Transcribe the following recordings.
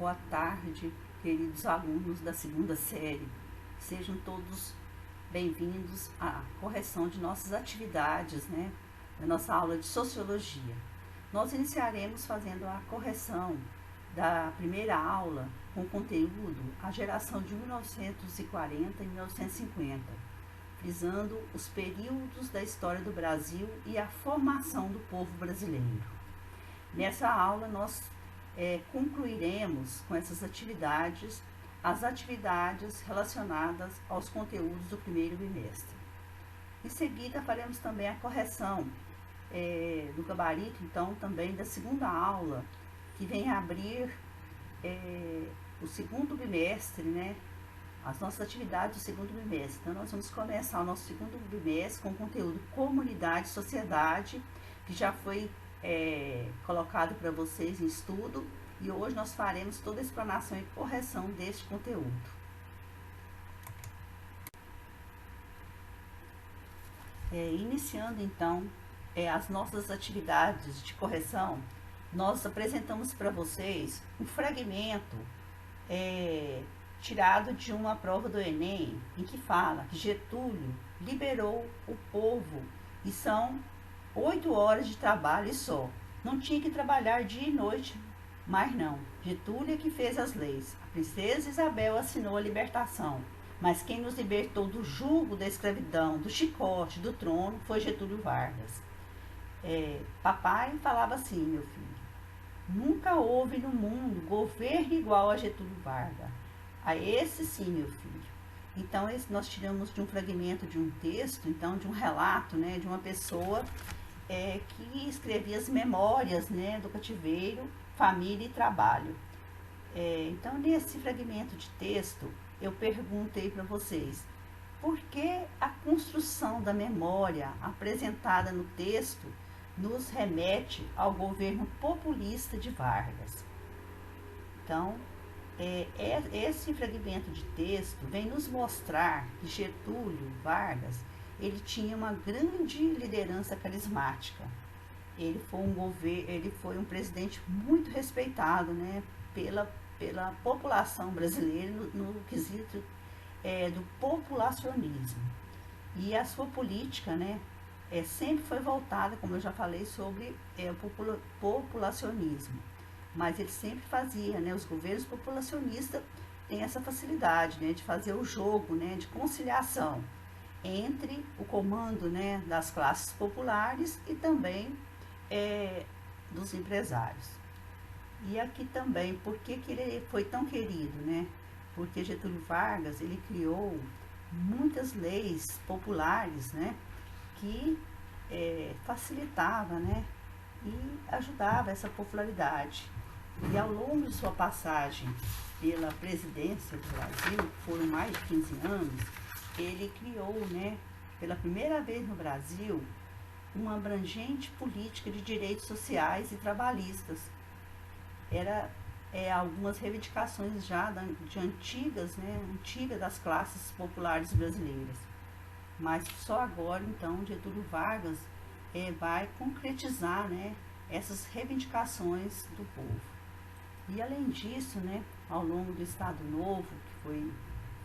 Boa tarde, queridos alunos da segunda série. Sejam todos bem-vindos à correção de nossas atividades, na nossa aula de Sociologia. Nós iniciaremos fazendo a correção da primeira aula com conteúdo A Geração de 1940 e 1950, frisando os períodos da história do Brasil e a formação do povo brasileiro. Nessa aula, nós concluiremos com essas atividades as atividades relacionadas aos conteúdos do primeiro bimestre. Em seguida, faremos também a correção do gabarito, então, também da segunda aula, que vem abrir o segundo bimestre, as nossas atividades do segundo bimestre. Então, nós vamos começar o nosso segundo bimestre com o conteúdo Comunidade e Sociedade, que já foi colocado para vocês em estudo, e hoje nós faremos toda a explanação e correção deste conteúdo. Iniciando então as nossas atividades de correção, nós apresentamos para vocês um fragmento tirado de uma prova do Enem, em que fala que Getúlio liberou o povo e são 8 horas de trabalho e só. Não tinha que trabalhar dia e noite, mas não. Getúlio é que fez as leis. A princesa Isabel assinou a libertação. Mas quem nos libertou do jugo da escravidão, do chicote, do trono, foi Getúlio Vargas. Papai falava assim, meu filho: nunca houve no mundo governo igual a Getúlio Vargas. A esse sim, meu filho. Então, nós tiramos de um fragmento de um texto, então, de um relato, de uma pessoa que escrevia as memórias, do cativeiro, família e trabalho. Então, nesse fragmento de texto, eu perguntei para vocês: por que a construção da memória apresentada no texto nos remete ao governo populista de Vargas? Então, esse fragmento de texto vem nos mostrar que Getúlio Vargas, ele tinha uma grande liderança carismática. Ele foi um presidente muito respeitado, pela população brasileira no quesito do populacionismo. E a sua política, sempre foi voltada, como eu já falei, sobre o populacionismo. Mas ele sempre fazia, os governos populacionistas têm essa facilidade, de fazer o jogo, de conciliação entre o comando, das classes populares e também dos empresários. E aqui também, por que ele foi tão querido, Porque Getúlio Vargas, ele criou muitas leis populares, que facilitava, e ajudava essa popularidade. E ao longo de sua passagem pela presidência do Brasil, foram mais de 15 anos, ele criou, pela primeira vez no Brasil, uma abrangente política de direitos sociais e trabalhistas. Era algumas reivindicações já antigas das classes populares brasileiras. Mas só agora, então, Getúlio Vargas vai concretizar, essas reivindicações do povo. E além disso, ao longo do Estado Novo, que foi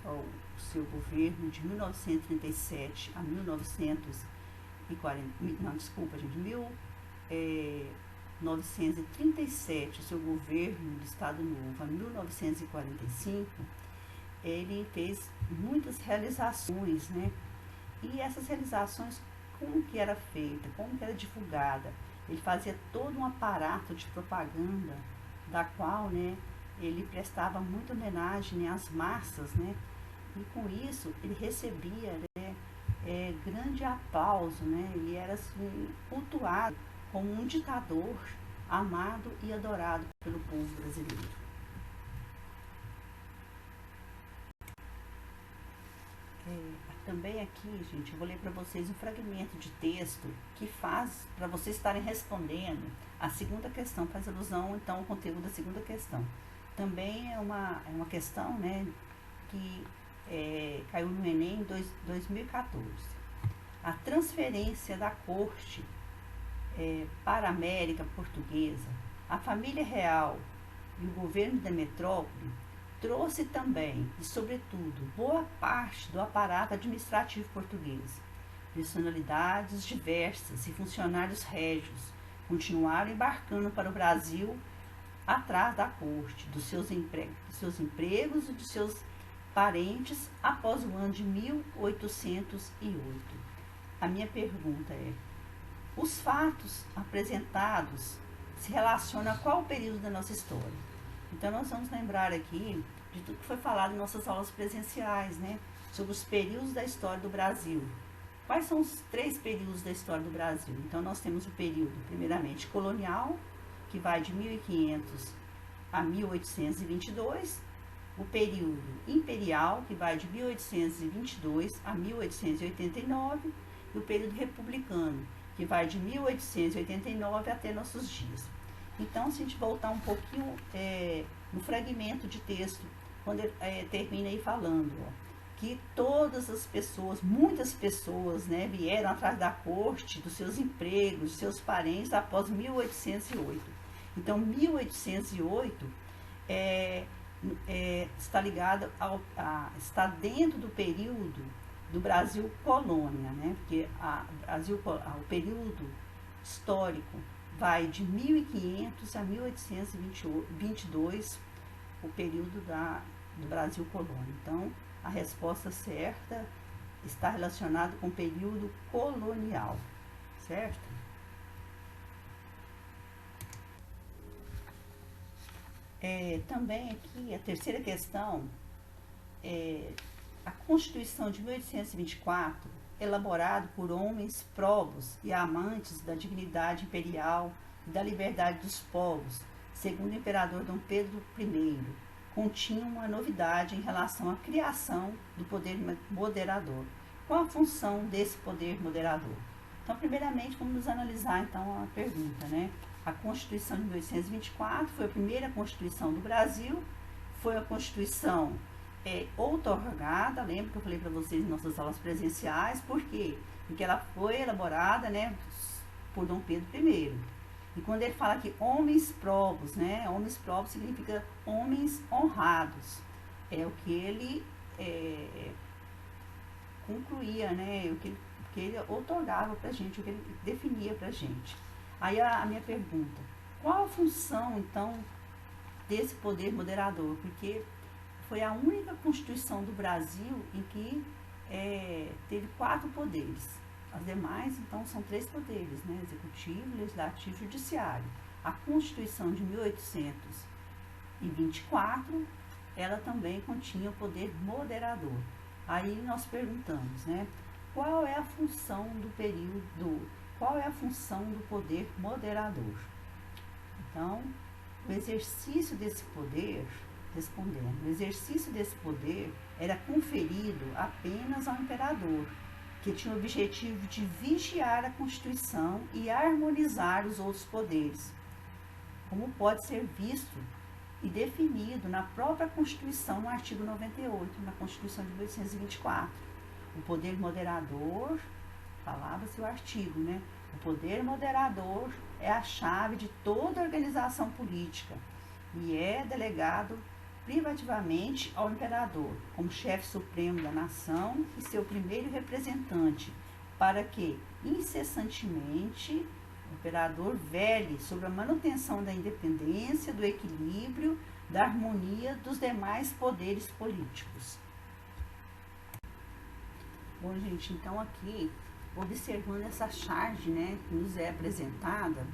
o seu governo de 1937 a 1937, o seu governo do Estado Novo a 1945, ele fez muitas realizações, E essas realizações, como que era feita, como que era divulgada? Ele fazia todo um aparato de propaganda, da qual, ele prestava muita homenagem às massas, E com isso ele recebia grande aplauso, Ele era assim, cultuado como um ditador amado e adorado pelo povo brasileiro. Também aqui, gente, eu vou ler para vocês um fragmento de texto que faz, para vocês estarem respondendo a segunda questão, faz alusão, então, ao conteúdo da segunda questão. Também é uma questão, que caiu no Enem em 2014. A transferência da corte para a América Portuguesa, a família real e o governo da metrópole trouxe também, e sobretudo, boa parte do aparato administrativo português. Personalidades diversas e funcionários régios continuaram embarcando para o Brasil atrás da corte, dos seus empregos e dos seus parentes após o ano de 1808. A minha pergunta é: os fatos apresentados se relacionam a qual período da nossa história? Então, nós vamos lembrar aqui de tudo que foi falado em nossas aulas presenciais, né? Sobre os períodos da história do Brasil. Quais são os 3 períodos da história do Brasil? Então, nós temos o período, primeiramente, colonial, que vai de 1500 a 1822, o período imperial, que vai de 1822 a 1889, e o período republicano, que vai de 1889 até nossos dias. Então, se a gente voltar um pouquinho no fragmento de texto, quando ele termina aí falando, que todas as pessoas, muitas pessoas, né, vieram atrás da corte, dos seus empregos, dos seus parentes, após 1808. Então, 1808 está ligado está dentro do período do Brasil colônia, né? Porque o período histórico vai de 1500 a 1822, o período do Brasil colônia. Então, a resposta certa está relacionada com o período colonial, certo? Também aqui, a terceira questão, a Constituição de 1824, elaborada por homens probos e amantes da dignidade imperial e da liberdade dos povos, segundo o imperador Dom Pedro I, continha uma novidade em relação à criação do poder moderador. Qual a função desse poder moderador? Então, primeiramente, vamos analisar então a pergunta, né? A Constituição de 1824 foi a primeira Constituição do Brasil, foi a Constituição outorgada, lembra que eu falei para vocês em nossas aulas presenciais, por quê? Porque ela foi elaborada, né, por Dom Pedro I. E quando ele fala que homens probos, né, homens probos significa homens honrados, é o que ele concluía, né, o que ele outorgava para a gente, o que ele definia para a gente. Aí a minha pergunta: qual a função, então, desse poder moderador? Porque foi a única Constituição do Brasil em que teve 4 poderes. As demais, então, são 3 poderes, né? Executivo, Legislativo e Judiciário. A Constituição de 1824, ela também continha o poder moderador. Aí nós perguntamos, né? Qual é a função qual é a função do poder moderador? Então, o exercício desse poder, respondendo, o exercício desse poder era conferido apenas ao imperador, que tinha o objetivo de vigiar a Constituição e harmonizar os outros poderes, como pode ser visto e definido na própria Constituição, no artigo 98, na Constituição de 1824. O poder moderador, falava-se o artigo, né? O poder moderador é a chave de toda organização política e é delegado privativamente ao imperador, como chefe supremo da nação e seu primeiro representante, para que, incessantemente, o imperador vele sobre a manutenção da independência, do equilíbrio, da harmonia dos demais poderes políticos. Bom, gente, então aqui, observando essa charge, né, que nos é apresentada,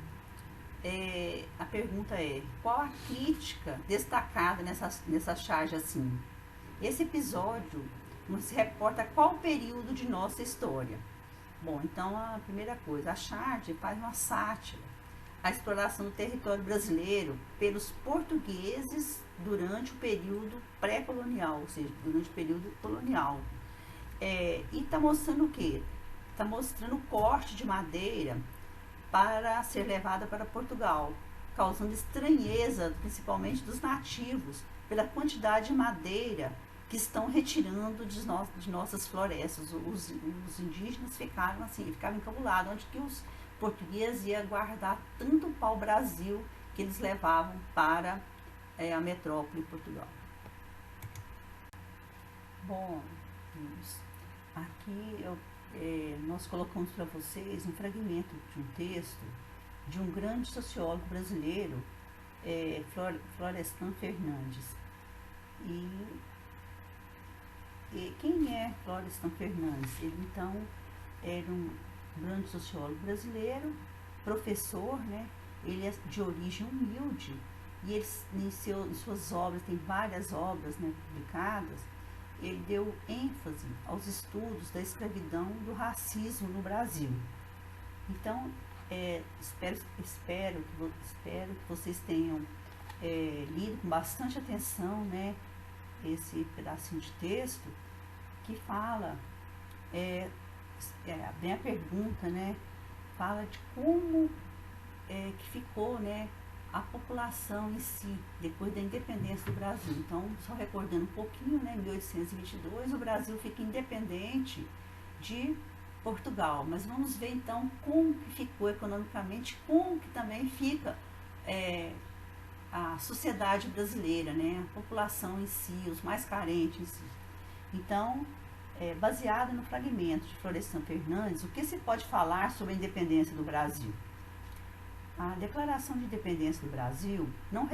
a pergunta é: qual a crítica destacada nessa charge assim? Esse episódio nos reporta qual período de nossa história? Bom, então a primeira coisa, a charge faz uma sátira à exploração do território brasileiro pelos portugueses durante o período pré-colonial, ou seja, durante o período colonial. E está mostrando o quê? Está mostrando o corte de madeira para ser levada para Portugal, causando estranheza, principalmente dos nativos, pela quantidade de madeira que estão retirando de nossas florestas. Os indígenas ficavam encabulados, onde que os portugueses iam guardar tanto pau-brasil que eles levavam para a metrópole Portugal. Bom, aqui nós colocamos para vocês um fragmento de um texto de um grande sociólogo brasileiro, Florestan Fernandes. E quem é Florestan Fernandes? Ele, então, era um grande sociólogo brasileiro, professor, né? Ele é de origem humilde, e ele, em suas obras, tem várias obras, né, publicadas. Ele deu ênfase aos estudos da escravidão e do racismo no Brasil. Então, espero que vocês tenham lido com bastante atenção, né, esse pedacinho de texto que fala, bem a pergunta, né, fala de como que ficou, né, a população em si, depois da independência do Brasil. Então, só recordando um pouquinho, né, em 1822, o Brasil fica independente de Portugal. Mas vamos ver, então, como que ficou economicamente, como que também fica a sociedade brasileira, né, a população em si, os mais carentes em si. Então, baseado no fragmento de Florestan Fernandes, o que se pode falar sobre a independência do Brasil? A Declaração de Independência do Brasil não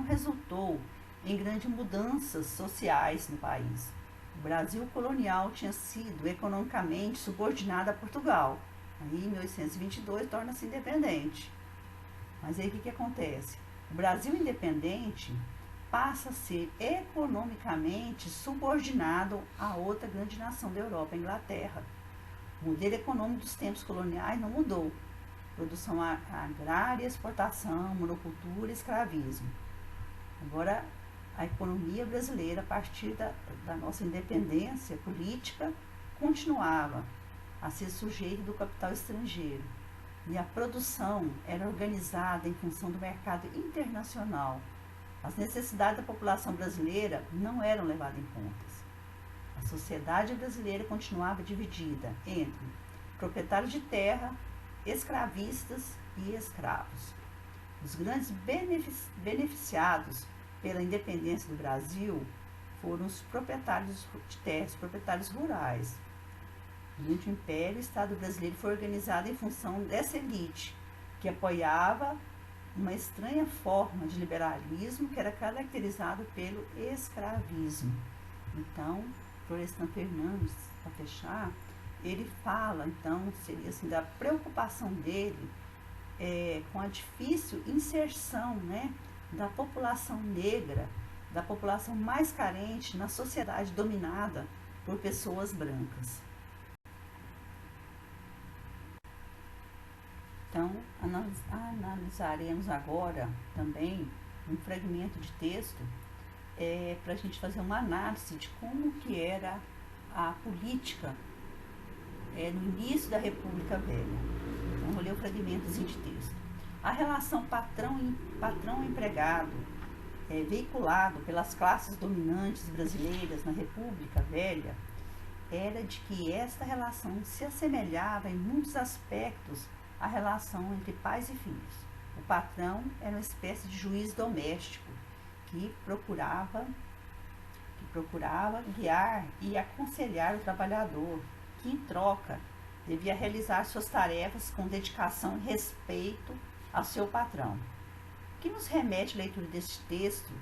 resultou em grandes mudanças sociais no país. O Brasil colonial tinha sido economicamente subordinado a Portugal. Aí, em 1822, torna-se independente. Mas aí, o que acontece? O Brasil independente passa a ser economicamente subordinado a outra grande nação da Europa, a Inglaterra. O modelo econômico dos tempos coloniais não mudou. Produção agrária, exportação, monocultura e escravismo. Agora, a economia brasileira, a partir da nossa independência política, continuava a ser sujeita do capital estrangeiro. E a produção era organizada em função do mercado internacional. As necessidades da população brasileira não eram levadas em conta. A sociedade brasileira continuava dividida entre proprietários de terra, escravistas e escravos. Os grandes beneficiados pela independência do Brasil foram os proprietários de terras, proprietários rurais. Durante o Império, o Estado brasileiro foi organizado em função dessa elite, que apoiava uma estranha forma de liberalismo que era caracterizado pelo escravismo. Então, Florestan Fernandes, para fechar, ele fala, então, seria assim, da preocupação dele com a difícil inserção, né, da população negra, da população mais carente na sociedade dominada por pessoas brancas. Então, analisaremos agora também um fragmento de texto para a gente fazer uma análise de como que era a política no início da República Velha. Então, vou ler o fragmentozinho de texto. A relação patrão-empregado, veiculado pelas classes dominantes brasileiras na República Velha, era de que esta relação se assemelhava em muitos aspectos à relação entre pais e filhos. O patrão era uma espécie de juiz doméstico que procurava guiar e aconselhar o trabalhador, que em troca devia realizar suas tarefas com dedicação e respeito ao seu patrão. O que nos remete à leitura deste texto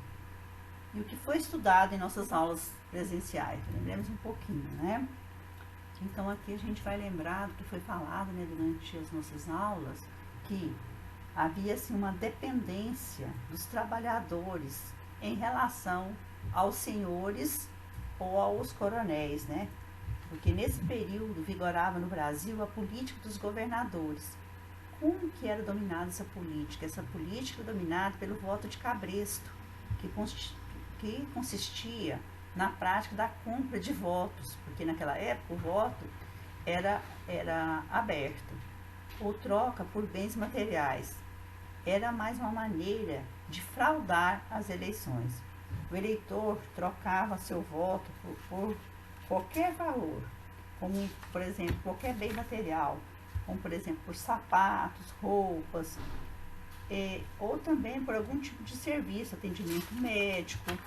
e o que foi estudado em nossas aulas presenciais? Lembremos um pouquinho, né? Então, aqui a gente vai lembrar do que foi falado, né, durante as nossas aulas, que havia assim, uma dependência dos trabalhadores em relação aos senhores ou aos coronéis, né? Porque nesse período vigorava no Brasil a política dos governadores. Como que era dominada essa política? Essa política dominada pelo voto de cabresto, que consistia na prática da compra de votos, porque naquela época o voto era aberto, ou troca por bens materiais. Era mais uma maneira de fraudar as eleições. O eleitor trocava seu voto por qualquer valor, como, por exemplo, qualquer bem material, como, por exemplo, por sapatos, roupas, ou também por algum tipo de serviço, atendimento médico,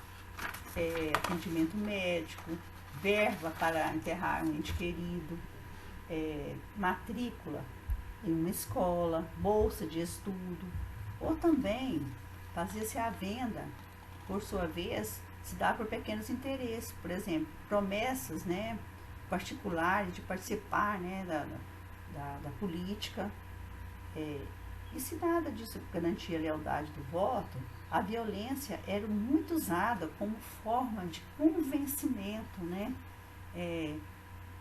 verba para enterrar um ente querido, matrícula em uma escola, bolsa de estudo, ou também fazia-se a venda, por sua vez, se dá por pequenos interesses, por exemplo, promessas, né, particulares de participar, né, da política. E se nada disso garantia a lealdade do voto, a violência era muito usada como forma de convencimento, né,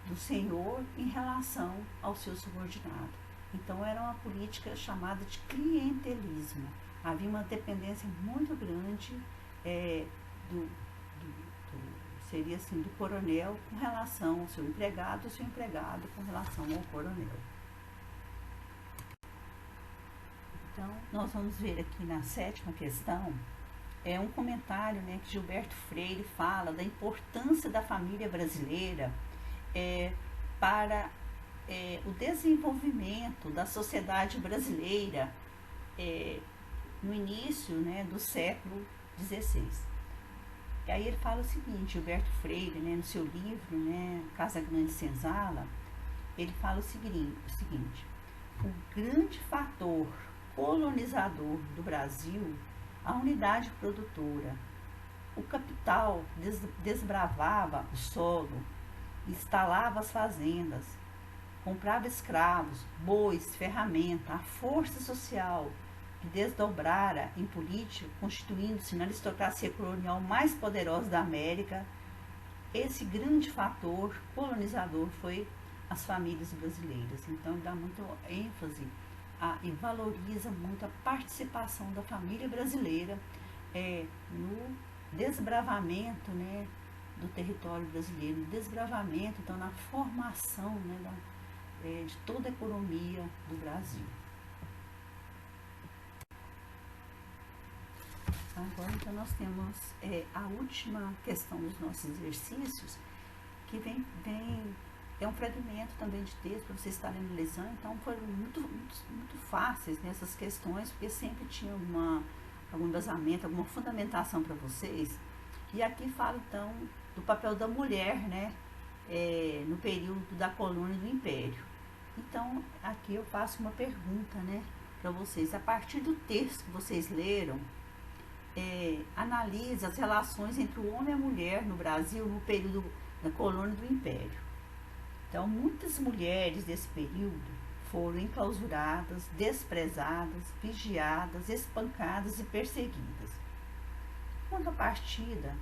do senhor em relação ao seu subordinado. Então era uma política chamada de clientelismo. Havia uma dependência muito grande seria assim, do coronel com relação ao seu empregado, o seu empregado com relação ao coronel. Então, nós vamos ver aqui na 7ª questão, um comentário, né, que Gilberto Freire fala da importância da família brasileira para o desenvolvimento da sociedade brasileira no início, né, do século XVI. E aí ele fala o seguinte, Gilberto Freire, né, no seu livro, né, Casa Grande Senzala, ele fala o seguinte: o grande fator colonizador do Brasil, a unidade produtora, o capital desbravava o solo, instalava as fazendas, comprava escravos, bois, ferramenta, a força social que desdobrara em política, constituindo-se na aristocracia colonial mais poderosa da América. Esse grande fator colonizador foi as famílias brasileiras. Então, dá muito ênfase e valoriza muito a participação da família brasileira no desbravamento, né, do território brasileiro, no desbravamento, então, na formação, né, de toda a economia do Brasil. Agora, então, nós temos a última questão dos nossos exercícios, que é um fragmento também de texto para vocês estarem analisando. Então, foram muito fáceis nessas questões, porque sempre tinha algum embasamento, alguma fundamentação para vocês. E aqui fala, então, do papel da mulher, né, no período da colônia do Império. Então, aqui eu faço uma pergunta, né, para vocês. A partir do texto que vocês leram, analisa as relações entre o homem e a mulher no Brasil no período da colônia do Império. Então, muitas mulheres desse período foram enclausuradas, desprezadas, vigiadas, espancadas e perseguidas. Contrapartida,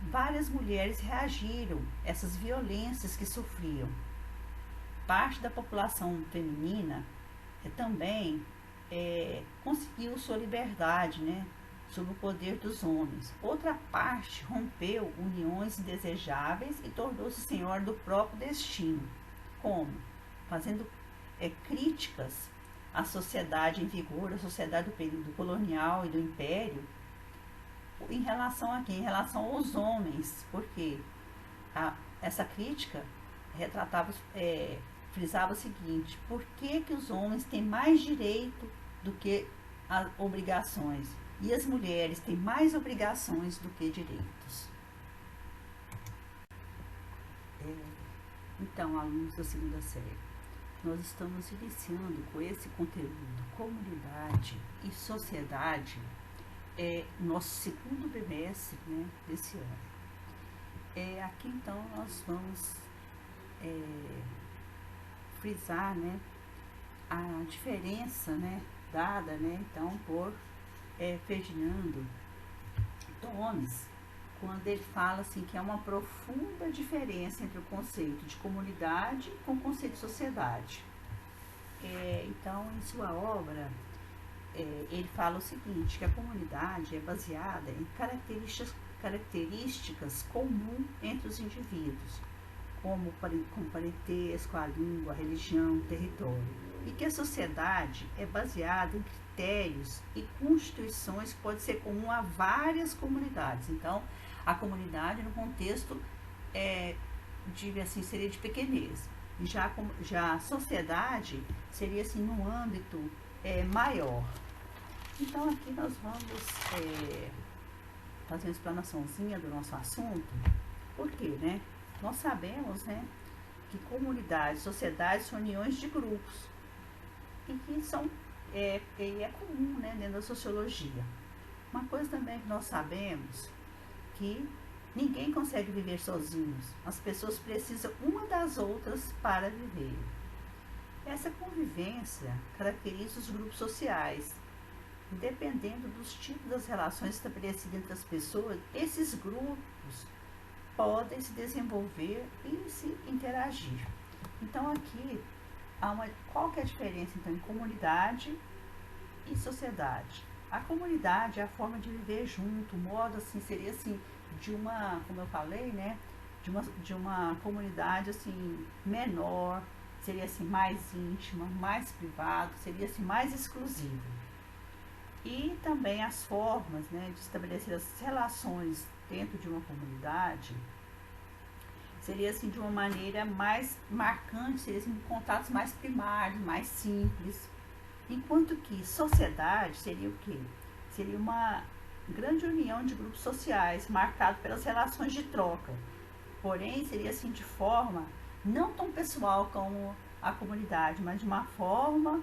várias mulheres reagiram a essas violências que sofriam. Parte da população feminina também conseguiu sua liberdade, né, sob o poder dos homens. Outra parte rompeu uniões indesejáveis e tornou-se senhora do próprio destino. Como? Fazendo críticas à sociedade em vigor, à sociedade do período colonial e do império, em relação a quem? Em relação aos homens, porque essa crítica retratava, frisava o seguinte: por que os homens têm mais direito do que as obrigações e as mulheres têm mais obrigações do que direitos? Então, alunos da 2ª série, nós estamos iniciando com esse conteúdo comunidade e sociedade, nosso 2º bimestre, né, desse ano. Aqui então nós vamos frisar, né, a diferença, né, dada, né, então por Ferdinando Tomes, quando ele fala assim que é uma profunda diferença entre o conceito de comunidade com o conceito de sociedade. Então, em sua obra, ele fala o seguinte, que a comunidade é baseada em características comuns entre os indivíduos, como parentesco, a língua, a religião, o território, e que a sociedade é baseada em critérios e constituições que podem ser comum a várias comunidades. Então, a comunidade no contexto seria de pequenez. Já a sociedade seria assim no âmbito maior. Então aqui nós vamos fazer uma explanaçãozinha do nosso assunto. Por quê, né? Nós sabemos, né, que comunidades, sociedades são uniões de grupos e que são é comum, né, dentro da sociologia. Uma coisa também que nós sabemos que ninguém consegue viver sozinhos. As pessoas precisam uma das outras para viver. Essa convivência caracteriza os grupos sociais. Dependendo dos tipos das relações estabelecidas entre as pessoas, esses grupos podem se desenvolver e se interagir. Então aqui, qual que é a diferença então, em comunidade e sociedade? A comunidade é a forma de viver junto, o modo assim, seria assim, de uma, como eu falei, né, de uma comunidade assim, menor, seria assim, mais íntima, mais privado, seria assim, mais exclusivo. E também as formas, né, de estabelecer as relações dentro de uma comunidade seria assim de uma maneira mais marcante, seria assim, contatos mais primários, mais simples. Enquanto que sociedade seria o quê? Seria uma grande união de grupos sociais, marcado pelas relações de troca. Porém, seria assim de forma não tão pessoal como a comunidade, mas de uma forma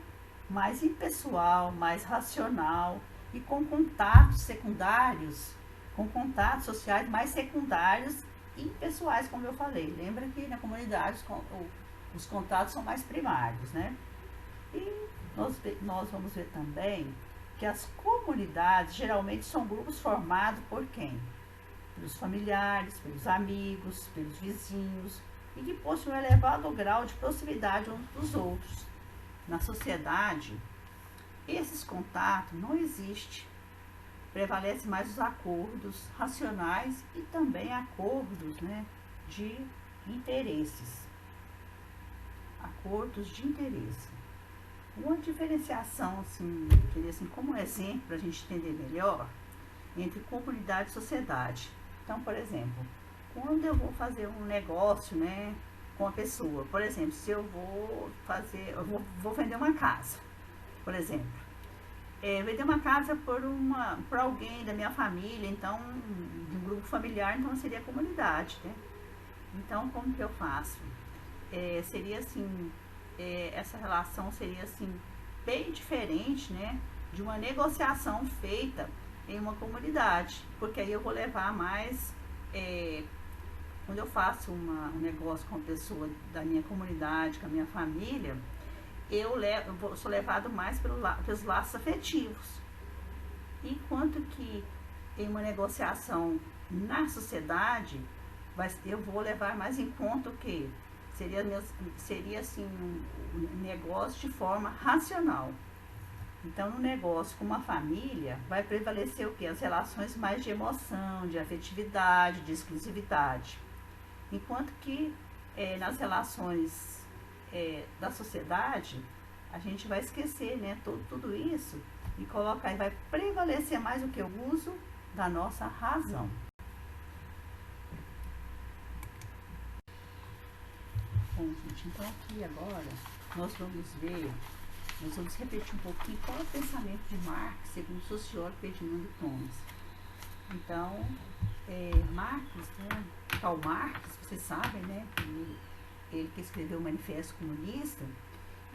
mais impessoal, mais racional e com contatos secundários, com contatos sociais mais secundários e pessoais, como eu falei. Lembra que na comunidade os contatos são mais primários, né? E nós vamos ver também que as comunidades geralmente são grupos formados por quem? Pelos familiares, pelos amigos, pelos vizinhos e que possuem um elevado grau de proximidade uns dos outros. Na sociedade, esses contatos não existem. Prevalece mais os acordos racionais e também acordos, né, de interesses. Acordos de interesse. Uma diferenciação, assim, queria assim, como exemplo, para a gente entender melhor, entre comunidade e sociedade. Então, por exemplo, quando eu vou fazer um negócio, né, com a pessoa, por exemplo, se eu vou vou vender uma casa, por exemplo, vender uma casa por alguém da minha família, então, de um grupo familiar, então seria a comunidade, né? Então, como que eu faço? Seria assim, essa relação seria assim, bem diferente, né, de uma negociação feita em uma comunidade, porque aí eu vou levar mais, quando eu faço um negócio com a pessoa da minha comunidade, com a minha família, eu sou levado mais pelos laços afetivos. Enquanto que em uma negociação na sociedade, eu vou levar mais em conta o que? Seria assim, um negócio de forma racional. Então, no negócio com uma família, vai prevalecer o que? As relações mais de emoção, de afetividade, de exclusividade. Enquanto que nas relações da sociedade, a gente vai esquecer, né, tudo isso e colocar, e vai prevalecer mais o que? O uso da nossa razão. Bom, gente, então aqui agora nós vamos repetir um pouquinho qual é o pensamento de Marx, segundo o sociólogo Ferdinando Thomas. Então, Marx, né, Karl Marx, vocês sabem, né, ele que escreveu o Manifesto Comunista,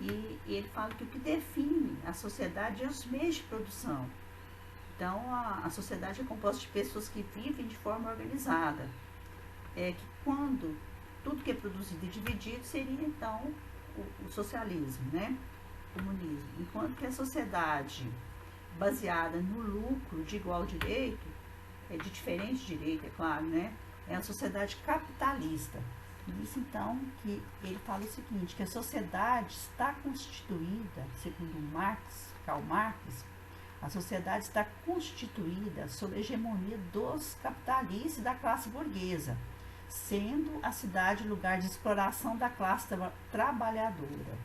e ele fala que o que define a sociedade é os meios de produção. Então, a sociedade é composta de pessoas que vivem de forma organizada. Que quando tudo que é produzido e dividido seria, então, o socialismo, né? O comunismo. Enquanto que a sociedade baseada no lucro de igual direito, de diferente direito, é claro, né? É a sociedade capitalista. Isso, então, que ele fala o seguinte, que a sociedade está constituída, segundo Karl Marx, a sociedade está constituída sob a hegemonia dos capitalistas e da classe burguesa, sendo a cidade lugar de exploração da classe trabalhadora.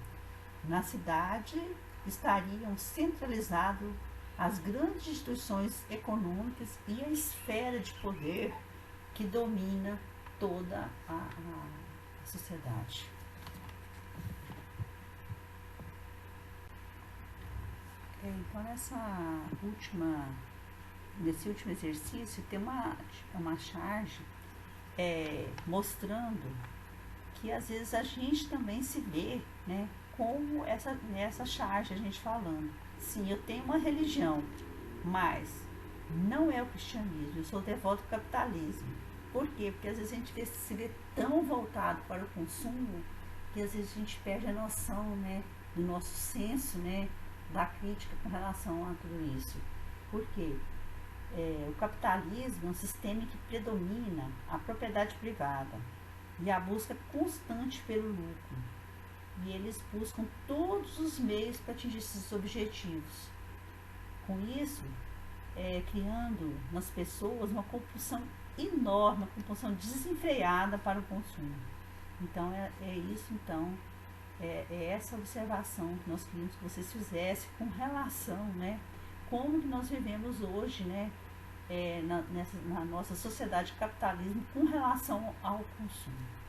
Na cidade estariam centralizadas as grandes instituições econômicas e a esfera de poder que domina toda a sociedade. Então, nesse último exercício, tem uma charge mostrando que às vezes a gente também se vê, né, como essa charge, a gente falando. Sim, eu tenho uma religião, mas não é o cristianismo, eu sou devoto ao capitalismo. Por quê? Porque às vezes a gente se vê tão voltado para o consumo que às vezes a gente perde a noção, né, do nosso senso, né, da crítica com relação a tudo isso. Por quê? O capitalismo é um sistema que predomina a propriedade privada e a busca constante pelo lucro. E eles buscam todos os meios para atingir esses objetivos. Com isso, criando nas pessoas uma compulsão enorme, uma compulsão desenfreada para o consumo. Então, é essa observação que nós queríamos que vocês fizessem com relação, né, como que nós vivemos hoje, né, na nossa sociedade de capitalismo com relação ao consumo.